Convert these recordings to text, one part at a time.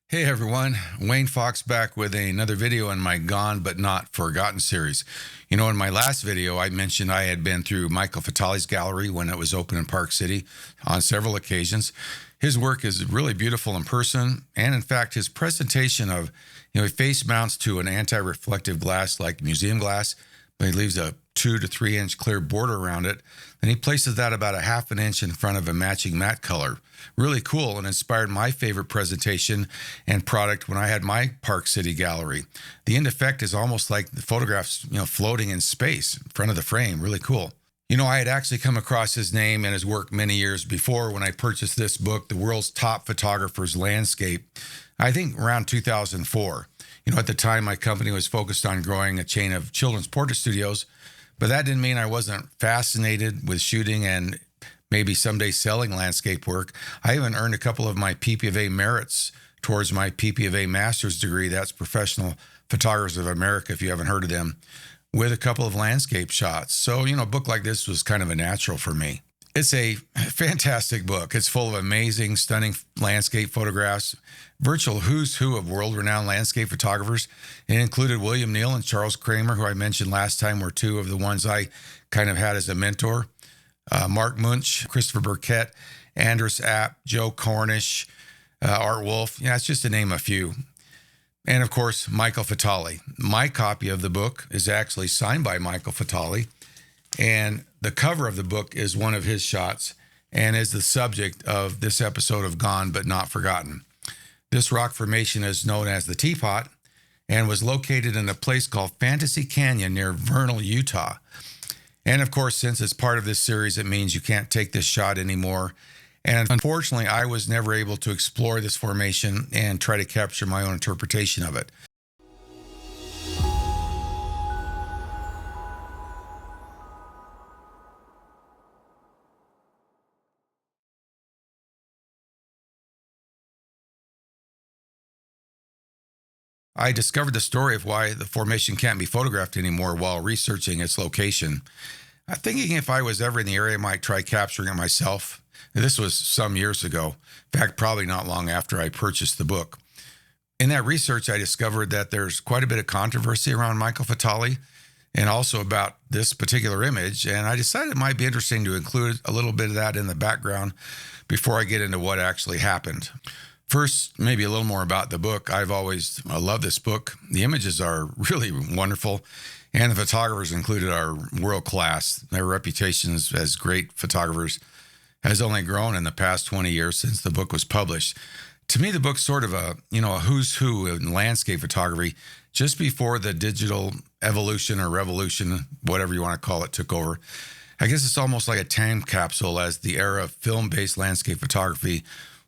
Hey everyone, Wayne Fox back with another video in my Gone But Not Forgotten series. In my last video, I mentioned I had been through Michael Fatali's gallery when it was open in Park City on several occasions. His work is really beautiful in person, and in fact, his presentation of, he face mounts to an anti-reflective glass like museum glass, but he leaves a 2 to 3 inch clear border around it. Then he places that about a half an inch in front of a matching matte color. Really cool, and inspired my favorite presentation and product when I had my Park City gallery. The end effect is almost like the photographs, floating in space in front of the frame. Really cool. I had actually come across his name and his work many years before when I purchased this book, The World's Top Photographers Landscape, I think around 2004. At the time, my company was focused on growing a chain of children's portrait studios, but that didn't mean I wasn't fascinated with shooting and maybe someday selling landscape work. I even earned a couple of my PPFA merits towards my PPFA master's degree. That's Professional Photographers of America, if you haven't heard of them, with a couple of landscape shots. So, a book like this was kind of a natural for me. It's a fantastic book. It's full of amazing, stunning landscape photographs, virtual who's who of world-renowned landscape photographers. It included William Neal and Charles Kramer, who I mentioned last time were two of the ones I kind of had as a mentor. Mark Munch, Christopher Burkett, Andrus App, Joe Cornish, Art Wolf. Yeah, it's just to name a few. And of course, Michael Fatali. My copy of the book is actually signed by Michael Fatali. And the cover of the book is one of his shots and is the subject of this episode of Gone But Not Forgotten. This rock formation is known as the Teapot and was located in a place called Fantasy Canyon near Vernal, Utah. And of course, since it's part of this series, it means you can't take this shot anymore. And unfortunately, I was never able to explore this formation and try to capture my own interpretation of it. I discovered the story of why the formation can't be photographed anymore while researching its location. Thinking if I was ever in the area, I might try capturing it myself. This was some years ago. In fact, probably not long after I purchased the book. In that research, I discovered that there's quite a bit of controversy around Michael Fatali and also about this particular image. And I decided it might be interesting to include a little bit of that in the background before I get into what actually happened. First, maybe a little more about the book. I've always loved this book. The images are really wonderful, and the photographers included are world class. Their reputations as great photographers has only grown in the past 20 years since the book was published. To me, the book's sort of a who's who in landscape photography just before the digital evolution or revolution, whatever you want to call it, took over. I guess it's almost like a time capsule as the era of film-based landscape photography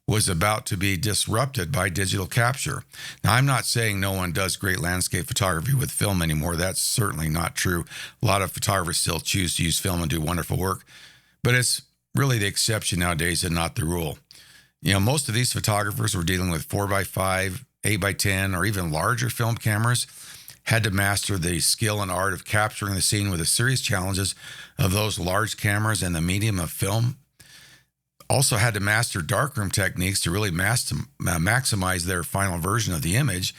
was about to be disrupted by digital capture. Now, I'm not saying no one does great landscape photography with film anymore. That's certainly not true. A lot of photographers still choose to use film and do wonderful work, but it's really the exception nowadays and not the rule. Most of these photographers were dealing with 4x5, 8x10, or even larger film cameras, had to master the skill and art of capturing the scene with the serious challenges of those large cameras and the medium of film. Also had to master darkroom techniques to really maximize their final version of the image.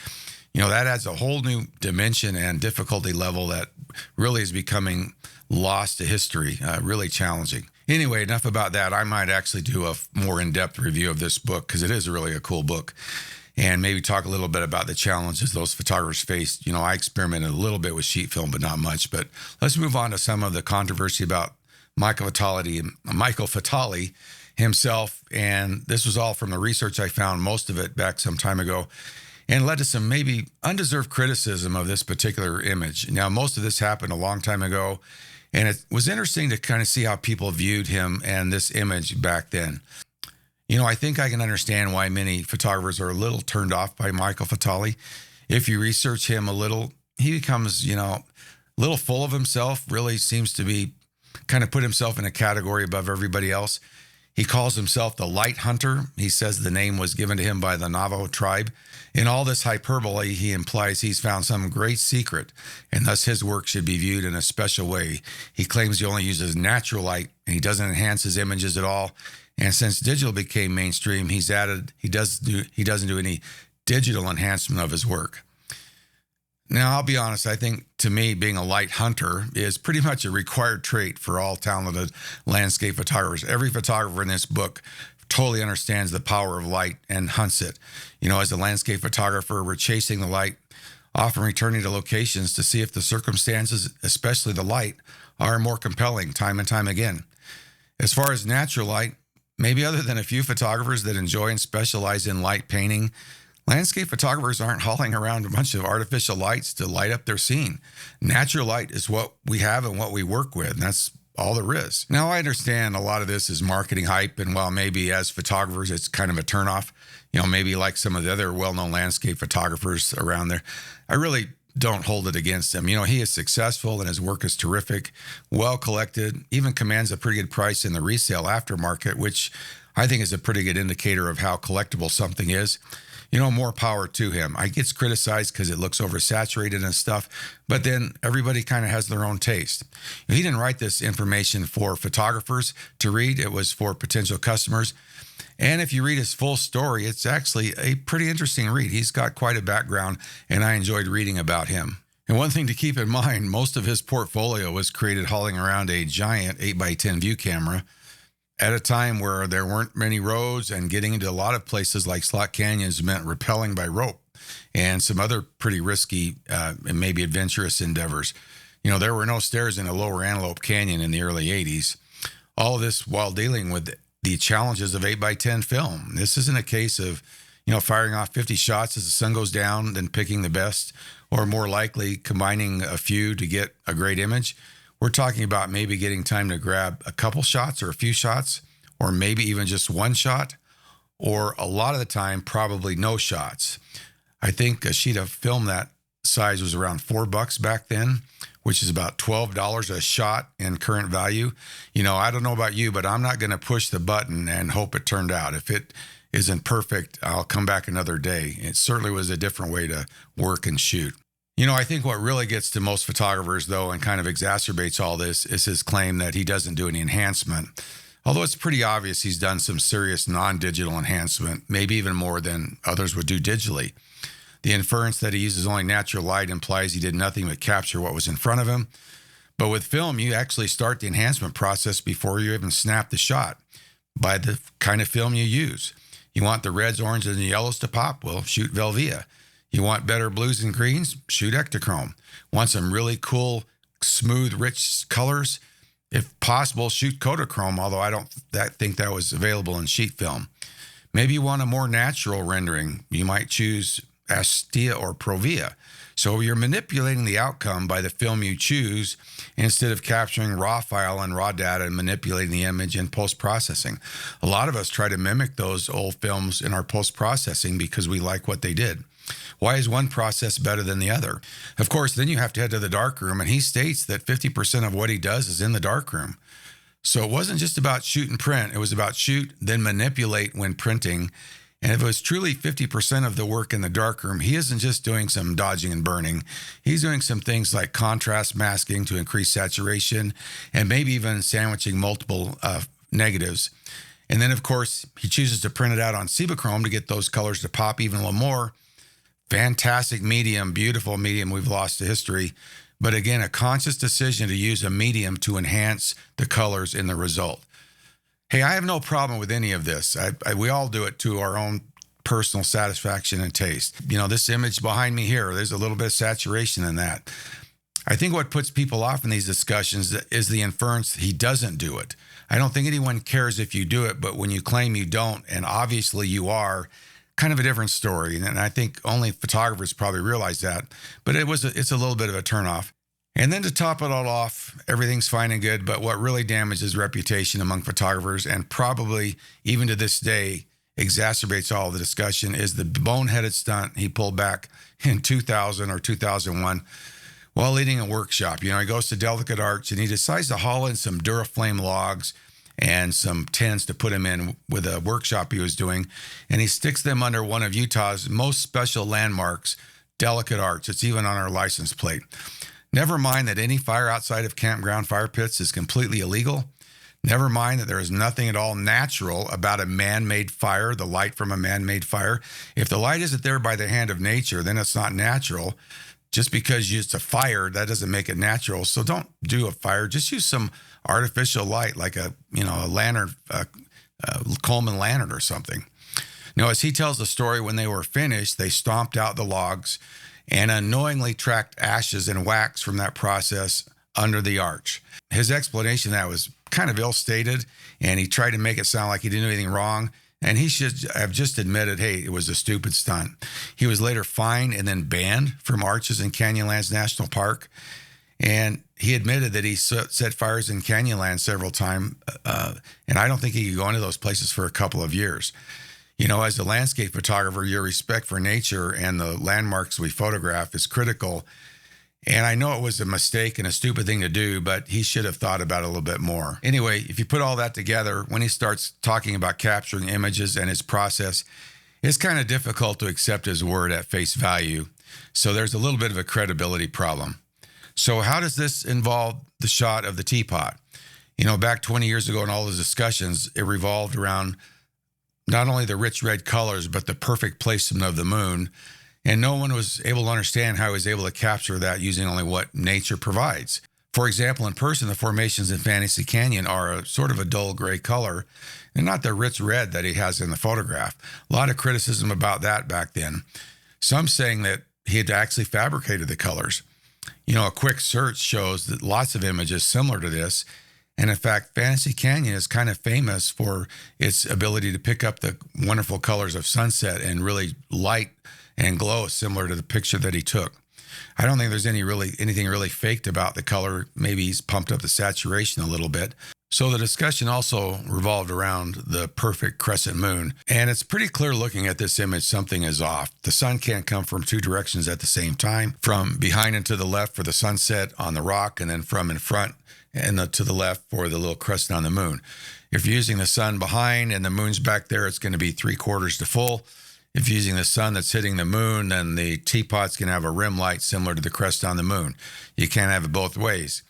That adds a whole new dimension and difficulty level that really is becoming lost to history, really challenging. Anyway, enough about that. I might actually do a more in-depth review of this book because it is really a cool book, and maybe talk a little bit about the challenges those photographers faced. I experimented a little bit with sheet film, but not much. But let's move on to some of the controversy about Michael Fatali himself, and this was all from the research I found, most of it back some time ago, and led to some maybe undeserved criticism of this particular image. Now, most of this happened a long time ago, and it was interesting to kind of see how people viewed him and this image back then. I think I can understand why many photographers are a little turned off by Michael Fatali. If you research him a little, he becomes, a little full of himself, really seems to be kind of put himself in a category above everybody else. He calls himself the Light Hunter. He says the name was given to him by the Navajo tribe. In all this hyperbole, he implies he's found some great secret, and thus his work should be viewed in a special way. He claims he only uses natural light, and he doesn't enhance his images at all. And since digital became mainstream, he doesn't do any digital enhancement of his work. Now, I'll be honest, I think to me, being a light hunter is pretty much a required trait for all talented landscape photographers. Every photographer in this book totally understands the power of light and hunts it. As a landscape photographer, we're chasing the light, often returning to locations to see if the circumstances, especially the light, are more compelling time and time again. As far as natural light, maybe other than a few photographers that enjoy and specialize in light painting, landscape photographers aren't hauling around a bunch of artificial lights to light up their scene. Natural light is what we have and what we work with, and that's all there is. Now, I understand a lot of this is marketing hype, and while maybe as photographers it's kind of a turnoff, maybe like some of the other well-known landscape photographers around there, I really don't hold it against him. He is successful and his work is terrific, well collected, even commands a pretty good price in the resale aftermarket, which I think is a pretty good indicator of how collectible something is. More power to him. I gets criticized because it looks oversaturated and stuff, but then everybody kind of has their own taste. He didn't write this information for photographers to read. It was for potential customers. And if you read his full story, it's actually a pretty interesting read. He's got quite a background, and I enjoyed reading about him. And one thing to keep in mind, most of his portfolio was created hauling around a giant 8x10 view camera at a time where there weren't many roads, and getting into a lot of places like slot canyons meant rappelling by rope and some other pretty risky and maybe adventurous endeavors. There were no stairs in the lower Antelope Canyon in the early 80s. All of this while dealing with the challenges of 8x10 film. This isn't a case of, firing off 50 shots as the sun goes down, then picking the best, or more likely combining a few to get a great image. We're talking about maybe getting time to grab a couple shots or a few shots, or maybe even just one shot, or a lot of the time, probably no shots. I think a sheet of film that size was around $4 back then, which is about $12 a shot in current value. I don't know about you, but I'm not going to push the button and hope it turned out. If it isn't perfect, I'll come back another day. It certainly was a different way to work and shoot. I think what really gets to most photographers, though, and kind of exacerbates all this is his claim that he doesn't do any enhancement. Although it's pretty obvious he's done some serious non-digital enhancement, maybe even more than others would do digitally. The inference that he uses only natural light implies he did nothing but capture what was in front of him. But with film, you actually start the enhancement process before you even snap the shot by the kind of film you use. You want the reds, oranges, and yellows to pop? Well, shoot Velvia. You want better blues and greens? Shoot Ektachrome. Want some really cool, smooth, rich colors? If possible, shoot Kodachrome, although I don't think that was available in sheet film. Maybe you want a more natural rendering. You might choose Astia or Provia. So you're manipulating the outcome by the film you choose instead of capturing raw file and raw data and manipulating the image in post-processing. A lot of us try to mimic those old films in our post-processing because we like what they did. Why is one process better than the other? Of course, then you have to head to the darkroom, and he states that 50% of what he does is in the darkroom. So it wasn't just about shoot and print. It was about shoot, then manipulate when printing. And if it was truly 50% of the work in the darkroom, he isn't just doing some dodging and burning. He's doing some things like contrast masking to increase saturation, and maybe even sandwiching multiple negatives. And then, of course, he chooses to print it out on Cibachrome to get those colors to pop even a little more. Fantastic medium, beautiful medium we've lost to history. But again, a conscious decision to use a medium to enhance the colors in the result. Hey, I have no problem with any of this. We all do it to our own personal satisfaction and taste. This image behind me here, there's a little bit of saturation in that. I think what puts people off in these discussions is the inference he doesn't do it. I don't think anyone cares if you do it, but when you claim you don't, and obviously you are, kind of a different story. And I think only photographers probably realize that, but it's a little bit of a turnoff. And then to top it all off, everything's fine and good, but what really damages reputation among photographers, and probably even to this day exacerbates all the discussion, is the boneheaded stunt he pulled back in 2000 or 2001 while leading a workshop. He goes to Delicate Arts and he decides to haul in some Duraflame logs and some tents to put him in with a workshop he was doing. And he sticks them under one of Utah's most special landmarks, Delicate Arts. It's even on our license plate. Never mind that any fire outside of campground fire pits is completely illegal. Never mind that there is nothing at all natural about a man-made fire, the light from a man-made fire. If the light isn't there by the hand of nature, then it's not natural. Just because it's a fire, that doesn't make it natural. So don't do a fire. Just use some artificial light, like a lantern, a Coleman lantern or something. Now, as he tells the story, when they were finished, they stomped out the logs and unknowingly tracked ashes and wax from that process under the arch. His explanation of that was kind of ill-stated, and he tried to make it sound like he didn't do anything wrong, and he should have just admitted, hey, it was a stupid stunt. He was later fined and then banned from arches in Canyonlands National Park, and he admitted that he set fires in Canyonlands several times, and I don't think he could go into those places for a couple of years. As a landscape photographer, your respect for nature and the landmarks we photograph is critical. And I know it was a mistake and a stupid thing to do, but he should have thought about it a little bit more. Anyway, if you put all that together, when he starts talking about capturing images and his process, it's kind of difficult to accept his word at face value. So there's a little bit of a credibility problem. So how does this involve the shot of the Teapot? Back 20 years ago in all those discussions, it revolved around not only the rich red colors, but the perfect placement of the moon. And no one was able to understand how he was able to capture that using only what nature provides. For example, in person, the formations in Fantasy Canyon are a sort of a dull gray color and not the rich red that he has in the photograph. A lot of criticism about that back then. Some saying that he had actually fabricated the colors. A quick search shows that lots of images similar to this. And in fact, Fantasy Canyon is kind of famous for its ability to pick up the wonderful colors of sunset and really light and glow similar to the picture that he took. I don't think there's anything really faked about the color. Maybe he's pumped up the saturation a little bit. So the discussion also revolved around the perfect crescent moon. And it's pretty clear looking at this image, something is off. The sun can't come from two directions at the same time, from behind and to the left for the sunset on the rock, and then from in front and to the left for the little crescent on the moon. If you're using the sun behind and the moon's back there, it's going to be 3/4 to full. If you're using the sun that's hitting the moon, then the teapot's going to have a rim light similar to the crest on the moon. You can't have it both ways.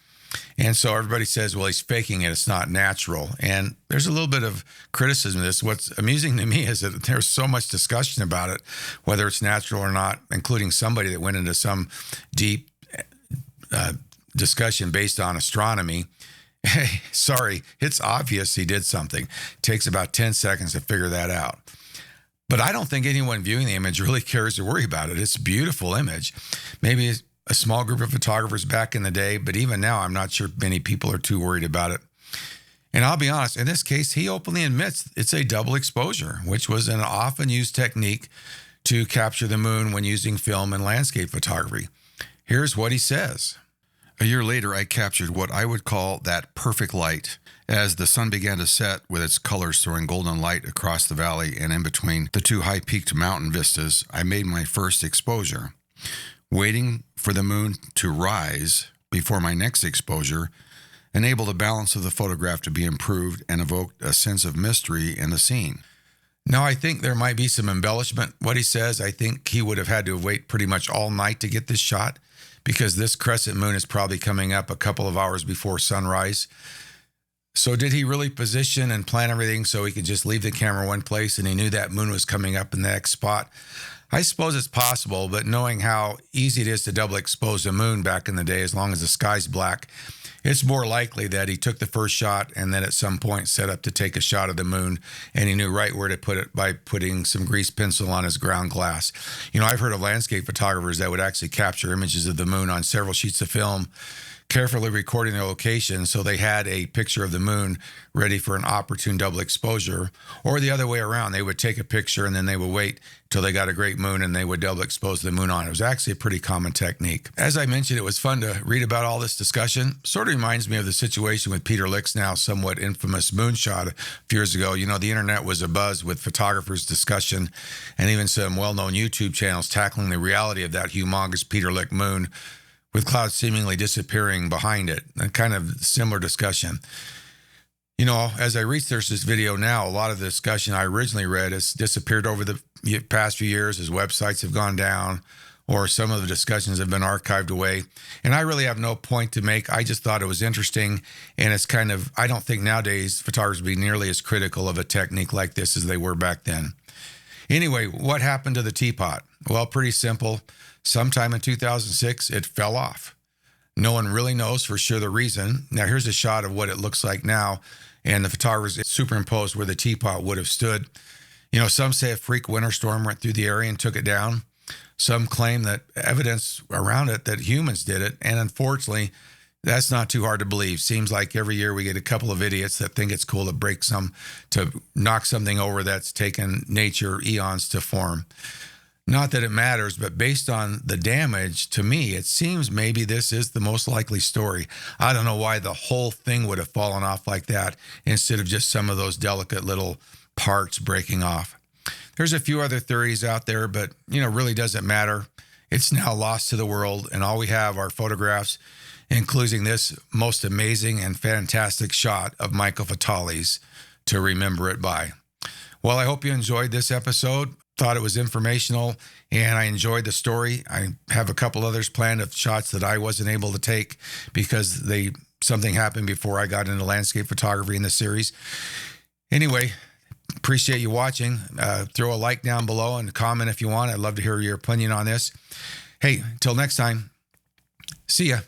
And so everybody says, well, he's faking it. It's not natural. And there's a little bit of criticism of this. What's amusing to me is that there's so much discussion about it, whether it's natural or not, including somebody that went into some deep discussion based on astronomy. Hey, sorry, it's obvious he did something. It takes about 10 seconds to figure that out. But I don't think anyone viewing the image really cares to worry about it. It's a beautiful image. Maybe a small group of photographers back in the day, but even now, I'm not sure many people are too worried about it. And I'll be honest, in this case, he openly admits it's a double exposure, which was an often used technique to capture the moon when using film and landscape photography. Here's what he says. A year later, I captured what I would call that perfect light. As the sun began to set with its colors throwing golden light across the valley and in between the two high-peaked mountain vistas, I made my first exposure. Waiting for the moon to rise before my next exposure enabled the balance of the photograph to be improved and evoked a sense of mystery in the scene. Now, I think there might be some embellishment. What he says, I think he would have had to wait pretty much all night to get this shot because this crescent moon is probably coming up a couple of hours before sunrise. So did he really position and plan everything so he could just leave the camera one place and he knew that moon was coming up in the next spot? I suppose it's possible, but knowing how easy it is to double expose a moon back in the day, as long as the sky's black, it's more likely that he took the first shot and then at some point set up to take a shot of the moon, and he knew right where to put it by putting some grease pencil on his ground glass. I've heard of landscape photographers that would actually capture images of the moon on several sheets of film, carefully recording their location so they had a picture of the moon ready for an opportune double exposure, or the other way around. They would take a picture and then they would wait till they got a great moon and they would double expose the moon on. It was actually a pretty common technique. As I mentioned, it was fun to read about all this discussion. Sort of reminds me of the situation with Peter Lick's now somewhat infamous moonshot a few years ago. The internet was abuzz with photographers' discussion and even some well-known YouTube channels tackling the reality of that humongous Peter Lick moon, with clouds seemingly disappearing behind it. A kind of similar discussion. As I research this video now, a lot of the discussion I originally read has disappeared over the past few years as websites have gone down or some of the discussions have been archived away. And I really have no point to make. I just thought it was interesting. And it's kind of, I don't think nowadays photographers would be nearly as critical of a technique like this as they were back then. Anyway, what happened to the Teapot? Well, pretty simple. Sometime in 2006, it fell off. No one really knows for sure the reason. Now, here's a shot of what it looks like now. And the photographers superimposed where the Teapot would have stood. You know, some say a freak winter storm went through the area and took it down. Some claim that evidence around it that humans did it. And unfortunately, that's not too hard to believe. Seems like every year we get a couple of idiots that think it's cool to knock something over that's taken nature eons to form. Not that it matters, but based on the damage, to me, it seems maybe this is the most likely story. I don't know why the whole thing would have fallen off like that instead of just some of those delicate little parts breaking off. There's a few other theories out there, but, really doesn't matter. It's now lost to the world, and all we have are photographs, including this most amazing and fantastic shot of Michael Fatali's to remember it by. Well, I hope you enjoyed this episode. Thought it was informational, and I enjoyed the story. I have a couple others planned of shots that I wasn't able to take because something happened before I got into landscape photography in the series. Anyway, appreciate you watching. Throw a like down below and comment if you want. I'd love to hear your opinion on this. Hey, till next time, see ya.